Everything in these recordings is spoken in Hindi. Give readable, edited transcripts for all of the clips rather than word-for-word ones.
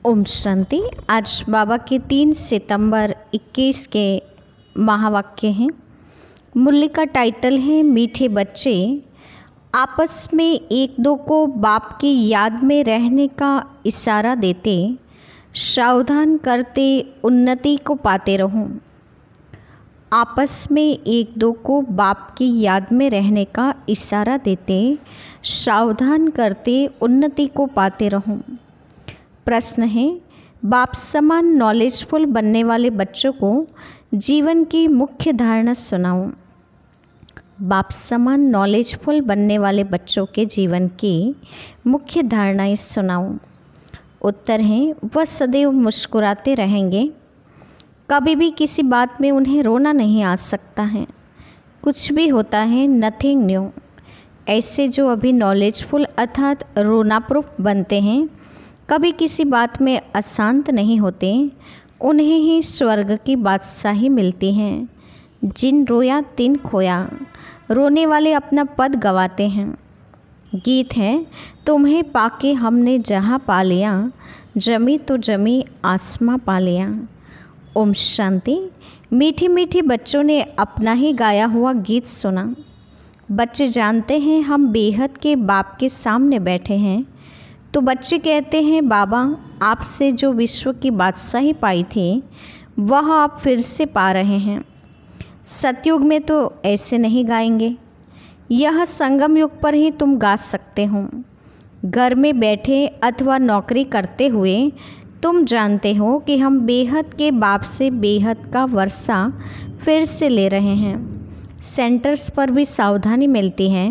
ओम शांति। आज बाबा के 3 सितंबर 21 के महावाक्य हैं। मुरली का टाइटल है मीठे बच्चे आपस में एक दो को बाप की याद में रहने का इशारा देते, सावधान करते, उन्नति को पाते रहो। आपस में एक दो को बाप की याद में रहने का इशारा देते, सावधान करते, उन्नति को पाते रहो। प्रश्न है, बाप समान नॉलेजफुल बनने वाले बच्चों को जीवन की मुख्य धारणा सुनाओ। बाप समान नॉलेजफुल बनने वाले बच्चों के जीवन की मुख्य धारणाएं सुनाओ। उत्तर है, वह सदैव मुस्कुराते रहेंगे। कभी भी किसी बात में उन्हें रोना नहीं आ सकता है। कुछ भी होता है, नथिंग न्यू। ऐसे जो अभी नॉलेजफुल अर्थात रोना प्रूफ बनते हैं, कभी किसी बात में अशांत नहीं होते, उन्हें ही स्वर्ग की बादशाही मिलती है। जिन रोया तिन खोया, रोने वाले अपना पद गवाते हैं। गीत है, तुम्हें पाके हमने जहाँ पा लिया, जमी तो जमी आसमां पा लिया। ओम शांति। मीठे मीठे बच्चों ने अपना ही गाया हुआ गीत सुना। बच्चे जानते हैं हम बेहद के बाप के सामने बैठे हैं, तो बच्चे कहते हैं, बाबा आपसे जो विश्व की बादशाही पाई थी वह आप फिर से पा रहे हैं। सतयुग में तो ऐसे नहीं गाएंगे, यह संगम युग पर ही तुम गा सकते हो। घर में बैठे अथवा नौकरी करते हुए तुम जानते हो कि हम बेहद के बाप से बेहद का वर्षा फिर से ले रहे हैं। सेंटर्स पर भी सावधानी मिलती है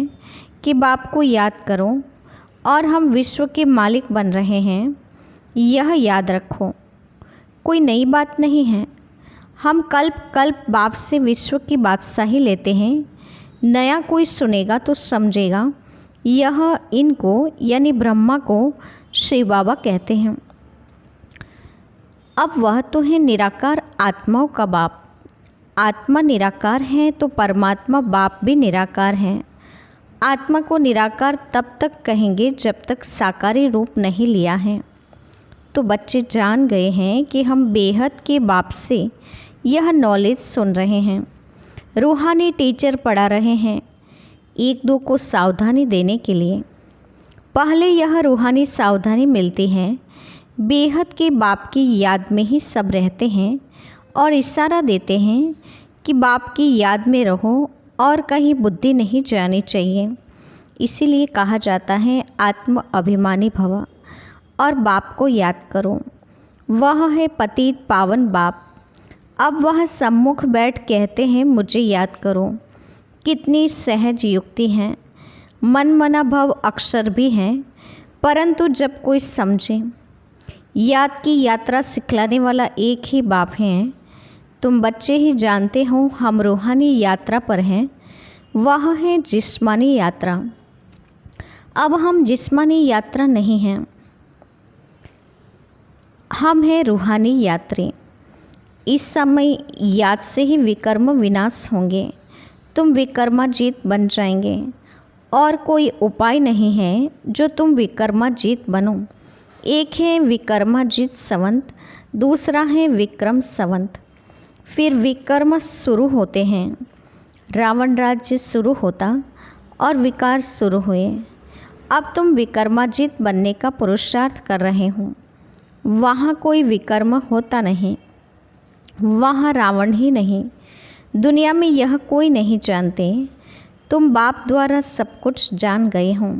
कि बाप को याद करो और हम विश्व के मालिक बन रहे हैं, यह याद रखो। कोई नई बात नहीं है। हम कल्प कल्प बाप से विश्व की बादशाही लेते हैं। नया कोई सुनेगा तो समझेगा यह इनको यानी ब्रह्मा को शिव बाबा कहते हैं। अब वह तो है निराकार आत्माओं का बाप। आत्मा निराकार है तो परमात्मा बाप भी निराकार है। आत्मा को निराकार तब तक कहेंगे जब तक साकारी रूप नहीं लिया है। तो बच्चे जान गए हैं कि हम बेहद के बाप से यह नॉलेज सुन रहे हैं। रूहानी टीचर पढ़ा रहे हैं एक दो को सावधानी देने के लिए। पहले यह रूहानी सावधानी मिलती है, बेहद के बाप की याद में ही सब रहते हैं और इशारा देते हैं कि बाप की याद में रहो और कहीं बुद्धि नहीं जानी चाहिए। इसीलिए कहा जाता है आत्म अभिमानी भव और बाप को याद करो। वह है पतित पावन बाप। अब वह सम्मुख बैठ कहते हैं मुझे याद करो। कितनी सहज युक्ति है। मन मना भव अक्षर भी हैं, परंतु जब कोई समझे। याद की यात्रा सिखलाने वाला एक ही बाप है। तुम बच्चे ही जानते हो हम रूहानी यात्रा पर हैं, वह है जिस्मानी यात्रा। अब हम जिस्मानी यात्रा नहीं हैं, हम हैं रूहानी यात्री। इस समय याद से ही विकर्म विनाश होंगे। तुम विकर्माजीत बन जाएंगे और कोई उपाय नहीं है जो तुम विकर्माजीत बनो। एक है विकर्माजीत संवत, दूसरा है विक्रम संवत। फिर विकर्म शुरू होते हैं। रावण राज्य शुरू होता और विकार शुरू हुए। अब तुम विकर्माजीत बनने का पुरुषार्थ कर रहे हो। वहाँ कोई विकर्म होता नहीं, वहाँ रावण ही नहीं। दुनिया में यह कोई नहीं जानते। तुम बाप द्वारा सब कुछ जान गए हो।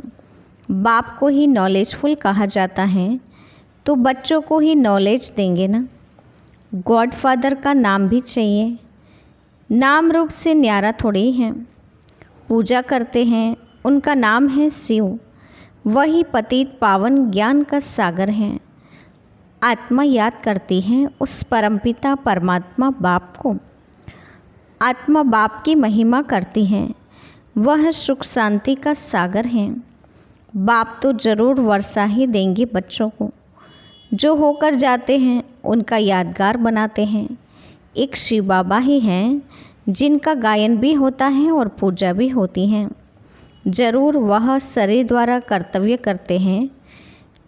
बाप को ही नॉलेजफुल कहा जाता है, तो बच्चों को ही नॉलेज देंगे ना। गॉड फादर का नाम भी चाहिए। नाम रूप से न्यारा थोड़ी हैं। पूजा करते हैं, उनका नाम है शिव। वही पतित पावन ज्ञान का सागर है। आत्मा याद करती है उस परमपिता परमात्मा बाप को। आत्मा बाप की महिमा करती है, वह सुख शांति का सागर है। बाप तो ज़रूर वर्षा ही देंगे बच्चों को। जो होकर जाते हैं उनका यादगार बनाते हैं। एक शिव बाबा ही हैं जिनका गायन भी होता है और पूजा भी होती है। ज़रूर वह शरीर द्वारा कर्तव्य करते हैं,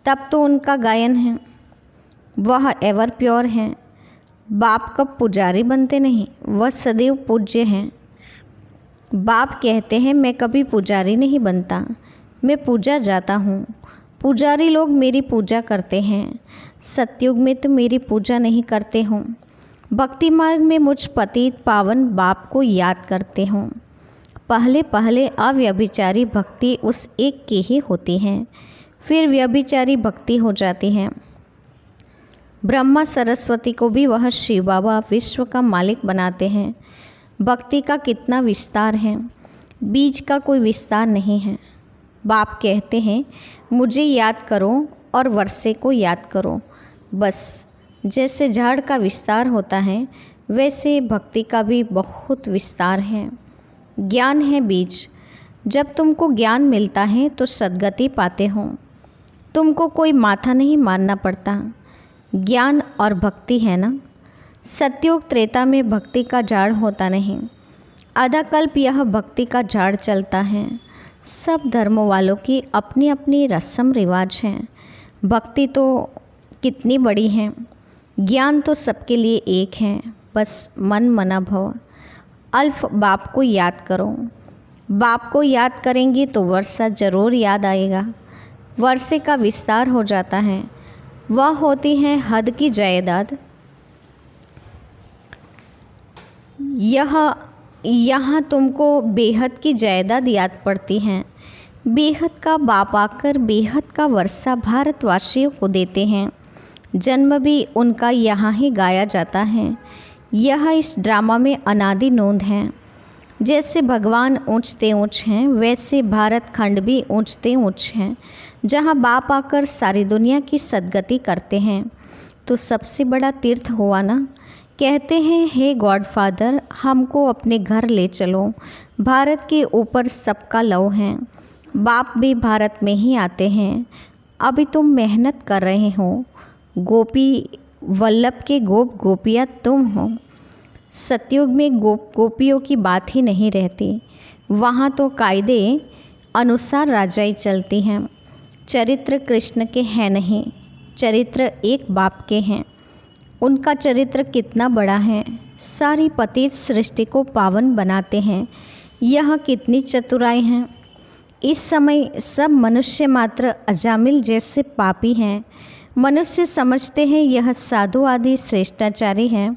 तब तो उनका गायन है। वह एवर प्योर हैं। बाप कब पुजारी बनते नहीं, वह सदैव पूज्य हैं। बाप कहते हैं मैं कभी पुजारी नहीं बनता, मैं पूजा जाता हूँ। पुजारी लोग मेरी पूजा करते हैं, सतयुग में तो मेरी पूजा नहीं करते हों। भक्ति मार्ग में मुझ पतित पावन बाप को याद करते हों। पहले पहले अव्यभिचारी भक्ति उस एक की ही होती है, फिर व्यभिचारी भक्ति हो जाती है। ब्रह्मा सरस्वती को भी वह शिव बाबा विश्व का मालिक बनाते हैं। भक्ति का कितना विस्तार है, बीज का कोई विस्तार नहीं है। बाप कहते हैं मुझे याद करो और वर्षे को याद करो। बस जैसे झाड़ का विस्तार होता है वैसे भक्ति का भी बहुत विस्तार है। ज्ञान है बीज। जब तुमको ज्ञान मिलता है तो सद्गति पाते हो। तुमको कोई माथा नहीं मारना पड़ता। ज्ञान और भक्ति है ना। सतयुग त्रेता में भक्ति का झाड़ होता नहीं, आधा कल्प यह भक्ति का झाड़ चलता है। सब धर्मों वालों की अपनी अपनी रस्म रिवाज हैं। भक्ति तो कितनी बड़ी है, ज्ञान तो सबके लिए एक है। बस मन मना भव। अल्फ बाप को याद करो। बाप को याद करेंगी तो वर्षा जरूर याद आएगा। वर्षे का विस्तार हो जाता है, वह होती है हद की जायदाद। यहाँ तुमको बेहद की जायदाद याद पड़ती है। बेहद का बाप आकर बेहद का वर्षा भारतवासियों को देते हैं। जन्म भी उनका यहाँ ही गाया जाता है। यह इस ड्रामा में अनादि नोंद है। जैसे भगवान ऊंचते ऊंच हैं वैसे भारत खंड भी ऊंचते ऊंच हैं, जहाँ बाप आकर सारी दुनिया की सद्गति करते हैं। तो सबसे बड़ा तीर्थ हुआ ना। कहते हैं हे गॉड फादर हमको अपने घर ले चलो, भारत के ऊपर सबका लव है। बाप भी भारत में ही आते हैं। अभी तुम मेहनत कर रहे हो। गोपी वल्लभ के गोप गोपियाँ तुम हो। सतयुग में गोपियों की बात ही नहीं रहती। वहाँ तो कायदे अनुसार राजाई चलती हैं। चरित्र कृष्ण के हैं नहीं, चरित्र एक बाप के हैं। उनका चरित्र कितना बड़ा है, सारी पतित सृष्टि को पावन बनाते हैं। यह कितनी चतुराई हैं। इस समय सब मनुष्य मात्र अजामिल जैसे पापी हैं। मनुष्य समझते हैं यह साधु आदि श्रेष्ठाचारी हैं।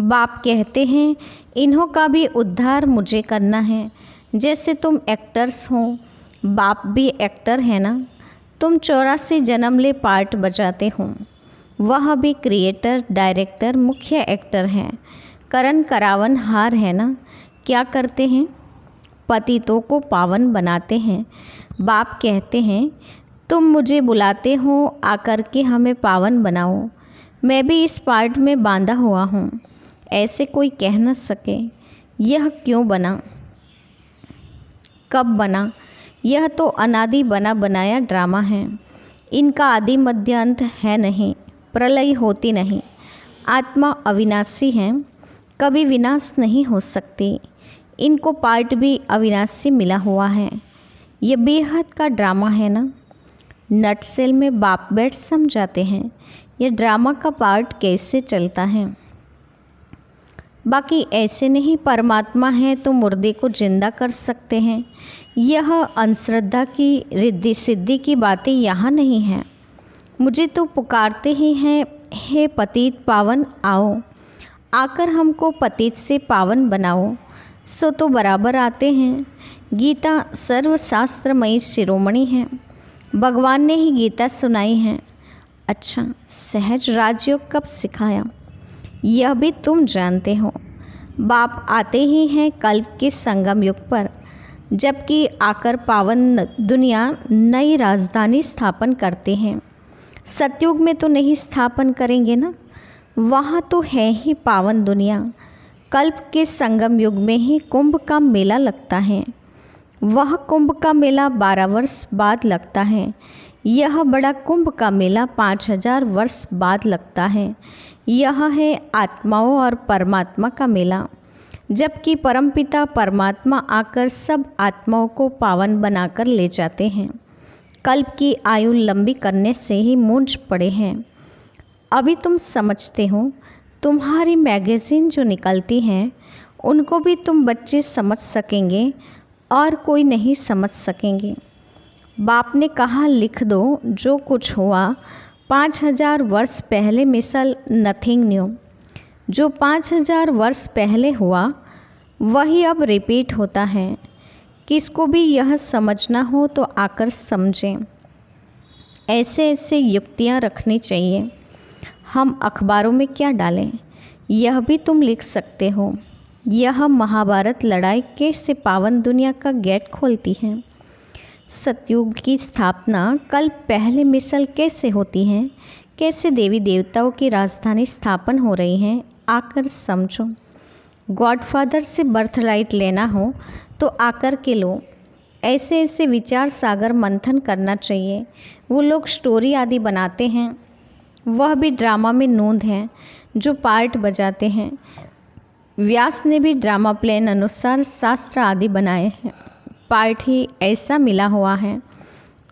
बाप कहते हैं इन्हों का भी उद्धार मुझे करना है। जैसे तुम एक्टर्स हो, बाप भी एक्टर है ना। तुम 84 जन्म ले पार्ट बजाते हो, वह भी क्रिएटर डायरेक्टर मुख्य एक्टर हैं। करण करावन हार है ना। क्या करते हैं, पतितों को पावन बनाते हैं। बाप कहते हैं तुम मुझे बुलाते हो आकर के हमें पावन बनाओ। मैं भी इस पार्ट में बांधा हुआ हूँ। ऐसे कोई कह न सके यह क्यों बना, कब बना। यह तो अनादि बना बनाया ड्रामा है। इनका आदि मध्य अंत है नहीं, प्रलय होती नहीं। आत्मा अविनाशी है, कभी विनाश नहीं हो सकती। इनको पार्ट भी अविनाशी मिला हुआ है। ये बेहद का ड्रामा है ना। नटसेल में बाप बैठ समझाते हैं ये ड्रामा का पार्ट कैसे चलता है। बाकी ऐसे नहीं परमात्मा है तो मुर्दे को जिंदा कर सकते हैं। यह अंधश्रद्धा की रिद्धि सिद्धि की बातें यहाँ नहीं हैं। मुझे तो पुकारते ही हैं हे पतित पावन आओ, आकर हमको पतित से पावन बनाओ। सो तो बराबर आते हैं। गीता सर्वशास्त्रमयी शिरोमणि है। भगवान ने ही गीता सुनाई है। अच्छा, सहज राजयोग कब सिखाया यह भी तुम जानते हो। बाप आते ही हैं कल्प के संगम युग पर, जबकि आकर पावन दुनिया नई राजधानी स्थापन करते हैं। सतयुग में तो नहीं स्थापन करेंगे ना, वहाँ तो है ही पावन दुनिया। कल्प के संगम युग में ही कुंभ का मेला लगता है। वह कुंभ का मेला 12 वर्ष बाद लगता है। यह बड़ा कुंभ का मेला 5000 वर्ष बाद लगता है। यह है आत्माओं और परमात्मा का मेला, जबकि परमपिता परमात्मा आकर सब आत्माओं को पावन बनाकर ले जाते हैं। कल्प की आयु लंबी करने से ही मूंझ पड़े हैं। अभी तुम समझते हो, तुम्हारी मैगज़ीन जो निकलती हैं उनको भी तुम बच्चे समझ सकेंगे और कोई नहीं समझ सकेंगे। बाप ने कहा लिख दो जो कुछ हुआ 5000 वर्ष पहले, मिसल नथिंग न्यू। जो 5000 वर्ष पहले हुआ वही अब रिपीट होता है। किसको भी यह समझना हो तो आकर समझें। ऐसे ऐसे युक्तियाँ रखनी चाहिए। हम अखबारों में क्या डालें यह भी तुम लिख सकते हो। यह महाभारत लड़ाई कैसे पावन दुनिया का गेट खोलती है। सतयुग की स्थापना कल पहले मिसल कैसे होती है, कैसे देवी देवताओं की राजधानी स्थापन हो रही है, आकर समझो। गॉडफादर से बर्थराइट लेना हो तो आकर के लो। ऐसे ऐसे विचार सागर मंथन करना चाहिए। वो लोग स्टोरी आदि बनाते हैं, वह भी ड्रामा में नोंद हैं जो पार्ट बजाते हैं। व्यास ने भी ड्रामा प्लान अनुसार शास्त्र आदि बनाए हैं, पार्ट ही ऐसा मिला हुआ है।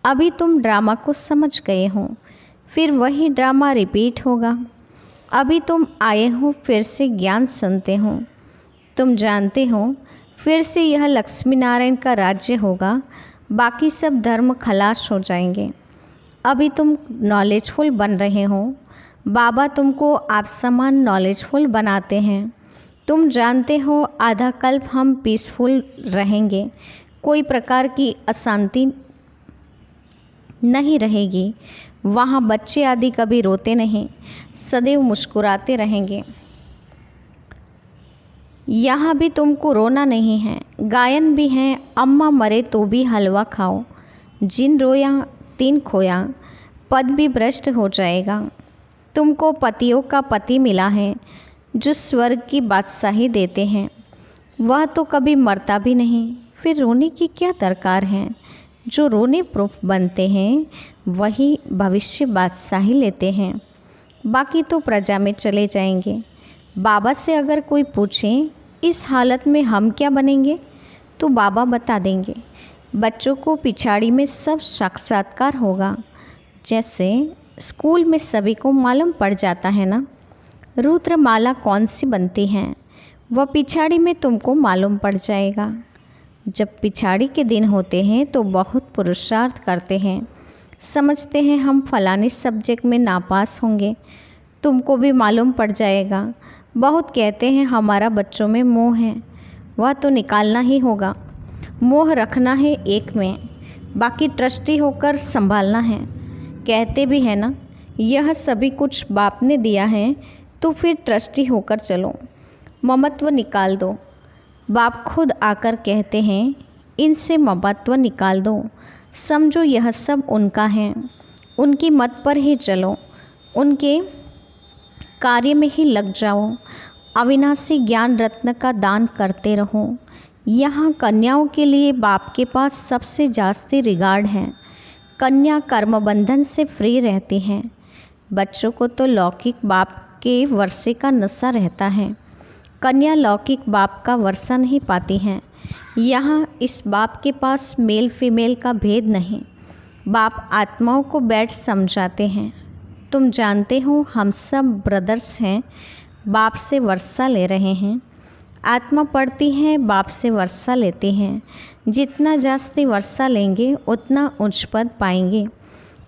अभी तुम ड्रामा को समझ गए हो, फिर वही ड्रामा रिपीट होगा। अभी तुम आए हो, फिर से ज्ञान सुनते हो। तुम जानते हो फिर से यह लक्ष्मी नारायण का राज्य होगा, बाकी सब धर्म खलास हो जाएंगे। अभी तुम नॉलेजफुल बन रहे हो, बाबा तुमको आप समान नॉलेजफुल बनाते हैं। तुम जानते हो आधा कल्प हम पीसफुल रहेंगे, कोई प्रकार की अशांति नहीं रहेगी। वहाँ बच्चे आदि कभी रोते नहीं, सदैव मुस्कुराते रहेंगे। यहाँ भी तुमको रोना नहीं है। गायन भी है, अम्मा मरे तो भी हलवा खाओ। जिन रोया तीन खोया, पद भी भ्रष्ट हो जाएगा। तुमको पतियों का पति मिला है जो स्वर्ग की बादशाही देते हैं। वह तो कभी मरता भी नहीं, फिर रोने की क्या दरकार है। जो रोने प्रूफ बनते हैं वही भविष्य बादशाही लेते हैं, बाकी तो प्रजा में चले जाएंगे। बाबा से अगर कोई पूछे इस हालत में हम क्या बनेंगे, तो बाबा बता देंगे। बच्चों को पिछाड़ी में सब साक्षात्कार होगा। जैसे स्कूल में सभी को मालूम पड़ जाता है ना, रुद्रमाला कौन सी बनती है, वह पिछाड़ी में तुमको मालूम पड़ जाएगा। जब पिछाड़ी के दिन होते हैं तो बहुत पुरुषार्थ करते हैं, समझते हैं हम फलाने सब्जेक्ट में नापास होंगे, तुमको भी मालूम पड़ जाएगा। बहुत कहते हैं हमारा बच्चों में मोह है, वह तो निकालना ही होगा। मोह रखना है एक में, बाकी ट्रस्टी होकर संभालना है। कहते भी हैं ना, यह सभी कुछ बाप ने दिया है तो फिर ट्रस्टी होकर चलो, ममत्व निकाल दो। बाप खुद आकर कहते हैं इनसे ममत्व निकाल दो, समझो यह सब उनका है, उनकी मत पर ही चलो, उनके कार्य में ही लग जाओ। अविनाशी ज्ञान रत्न का दान करते रहो। यहाँ कन्याओं के लिए बाप के पास सबसे जास्ती रिगार्ड है। कन्या कर्म बंधन से फ्री रहती हैं। बच्चों को तो लौकिक बाप के वर्षे का नशा रहता है, कन्या लौकिक बाप का वर्षा नहीं पाती हैं। यहाँ इस बाप के पास मेल फीमेल का भेद नहीं। बाप आत्माओं को बैठ समझाते हैं। तुम जानते हो हम सब ब्रदर्स हैं, बाप से वर्षा ले रहे हैं। आत्मा पढ़ती है, बाप से वर्षा लेते हैं। जितना जास्ती वर्षा लेंगे उतना उच्च पद पाएंगे।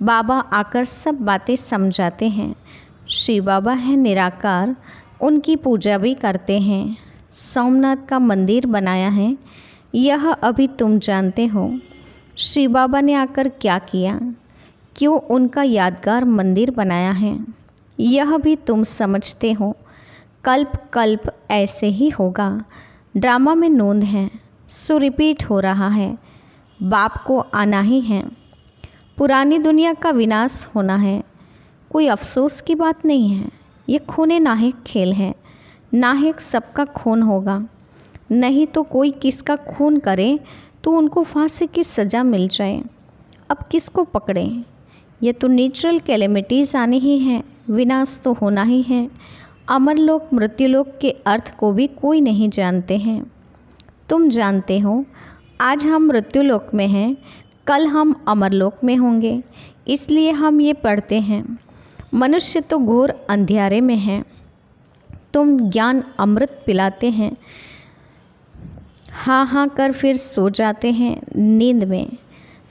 बाबा आकर सब बातें समझाते हैं। श्री बाबा है निराकार, उनकी पूजा भी करते हैं। सोमनाथ का मंदिर बनाया है, यह अभी तुम जानते हो। श्री बाबा ने आकर क्या किया, क्यों उनका यादगार मंदिर बनाया है, यह भी तुम समझते हो। कल्प कल्प ऐसे ही होगा। ड्रामा में नोंद है, सो रिपीट हो रहा है। बाप को आना ही है। पुरानी दुनिया का विनाश होना है। कोई अफसोस की बात नहीं है। ये खूने नाहक खेल है। नाहक सबका खून होगा, नहीं तो कोई किसका खून करे तो उनको फांसी की सज़ा मिल जाए। अब किसको पकड़ें? ये तो नेचुरल कैलेमिटीज़ आनी ही हैं, विनाश तो होना ही है। अमरलोक मृत्युलोक के अर्थ को भी कोई नहीं जानते हैं। तुम जानते हो आज हम मृत्युलोक में हैं, कल हम अमरलोक में होंगे, इसलिए हम ये पढ़ते हैं। मनुष्य तो घोर अंधियारे में है, तुम ज्ञान अमृत पिलाते हैं। हाँ हाँ कर फिर सो जाते हैं नींद में।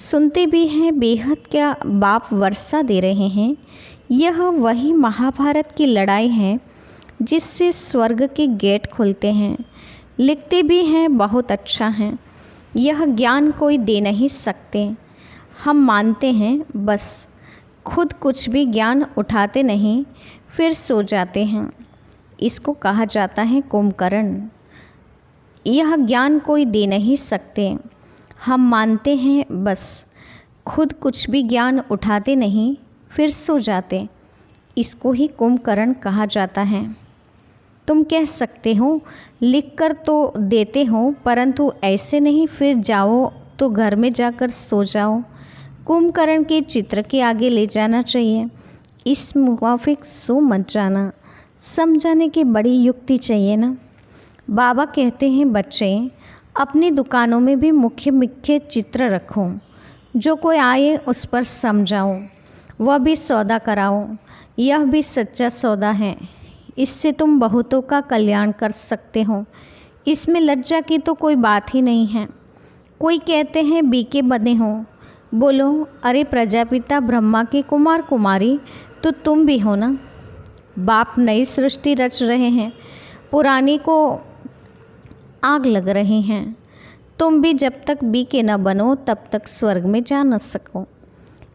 सुनते भी हैं बेहद क्या बाप वर्षा दे रहे हैं। यह वही महाभारत की लड़ाई है जिससे स्वर्ग के गेट खुलते हैं। लिखते भी हैं बहुत अच्छा है। यह ज्ञान कोई दे नहीं सकते, हम मानते हैं बस। खुद कुछ भी ज्ञान उठाते नहीं, फिर सो जाते हैं। इसको कहा जाता है कुंभकर्ण। यह ज्ञान कोई दे नहीं सकते, हम मानते हैं बस। खुद कुछ भी ज्ञान उठाते नहीं, फिर सो जाते। इसको ही कुंभकर्ण कहा जाता है। तुम कह सकते हो लिख कर तो देते हो, परंतु ऐसे नहीं फिर जाओ तो घर में जाकर सो जाओ। कुंभकर्ण के चित्र के आगे ले जाना चाहिए। इस मुवाफिक सो मत जाना। समझाने की बड़ी युक्ति चाहिए ना। बाबा कहते हैं बच्चे अपनी दुकानों में भी मुख्य मुख्य चित्र रखो, जो कोई आए उस पर समझाओ, वह भी सौदा कराओ। यह भी सच्चा सौदा है। इससे तुम बहुतों का कल्याण कर सकते हो। इसमें लज्जा की तो कोई बात ही नहीं है। कोई कहते हैं बीके बने हो, बोलो अरे प्रजापिता ब्रह्मा के कुमार कुमारी तो तुम भी हो ना। बाप नई सृष्टि रच रहे हैं, पुरानी को आग लग रही हैं। तुम भी जब तक बीके न बनो तब तक स्वर्ग में जा न सको।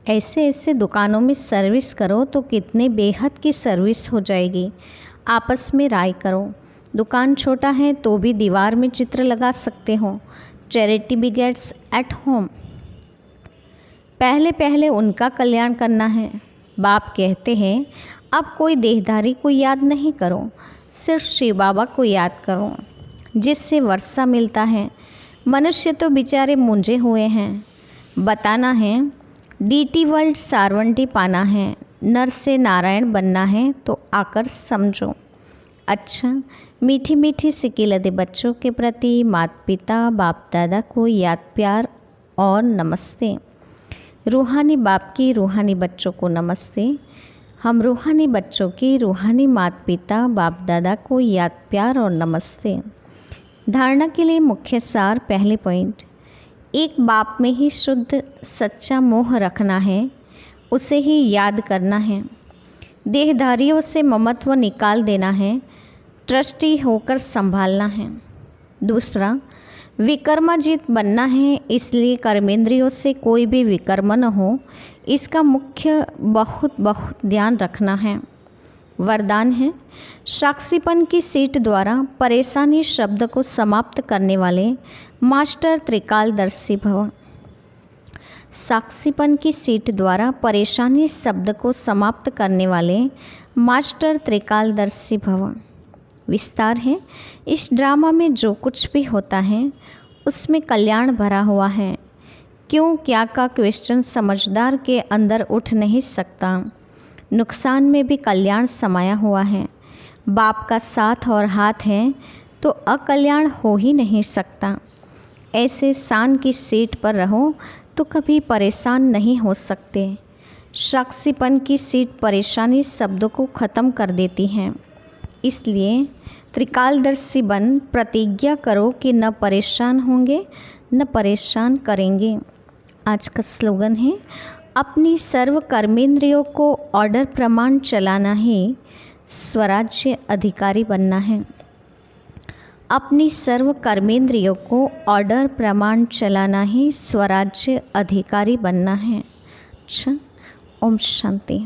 ऐसे ऐसे दुकानों में सर्विस करो तो कितने बेहद की सर्विस हो जाएगी। आपस में राय करो। दुकान छोटा है तो भी दीवार में चित्र लगा सकते हो। Charity begets at home. पहले पहले उनका कल्याण करना है। बाप कहते हैं अब कोई देहधारी को याद नहीं करो, सिर्फ शिव बाबा को याद करो जिससे वर्षा मिलता है। मनुष्य तो बेचारे मूंझे हुए हैं। बताना है डीटी वर्ल्ड सारवंटी पाना है, नर से नारायण बनना है तो आकर समझो। अच्छा, मीठी मीठी सिकिलदे बच्चों के प्रति माता पिता बाप दादा को याद प्यार और नमस्ते। रूहानी बाप की रूहानी बच्चों को नमस्ते। हम रूहानी बच्चों की रूहानी माता पिता बाप दादा को याद प्यार और नमस्ते। धारणा के लिए मुख्य सार। पहले पॉइंट, एक बाप में ही शुद्ध सच्चा मोह रखना है, उसे ही याद करना है। देहधारियों से ममत्व निकाल देना है, ट्रस्टी होकर संभालना है। दूसरा, विकर्माजीत बनना है, इसलिए कर्मेंद्रियों से कोई भी विकर्म न हो, इसका मुख्य बहुत बहुत ध्यान रखना है। वरदान है साक्षीपन की सीट द्वारा परेशानी शब्द को समाप्त करने वाले मास्टर त्रिकालदर्शी भव। साक्षीपन की सीट द्वारा परेशानी शब्द को समाप्त करने वाले मास्टर त्रिकालदर्शी भव। विस्तार है, इस ड्रामा में जो कुछ भी होता है उसमें कल्याण भरा हुआ है। क्यों क्या का क्वेश्चन समझदार के अंदर उठ नहीं सकता। नुकसान में भी कल्याण समाया हुआ है। बाप का साथ और हाथ है तो अकल्याण हो ही नहीं सकता। ऐसे शान की सीट पर रहो तो कभी परेशान नहीं हो सकते। साक्षीपन की सीट परेशानी शब्दों को ख़त्म कर देती है। इसलिए त्रिकालदर्शी बन प्रतिज्ञा करो कि न परेशान होंगे न परेशान करेंगे। आज का स्लोगन है अपनी सर्व कर्मेंद्रियों को ऑर्डर प्रमाण चलाना ही स्वराज्य अधिकारी बनना है। अपनी सर्व कर्मेंद्रियों को ऑर्डर प्रमाण चलाना ही स्वराज्य अधिकारी बनना है। अच्छा, ओम शांति।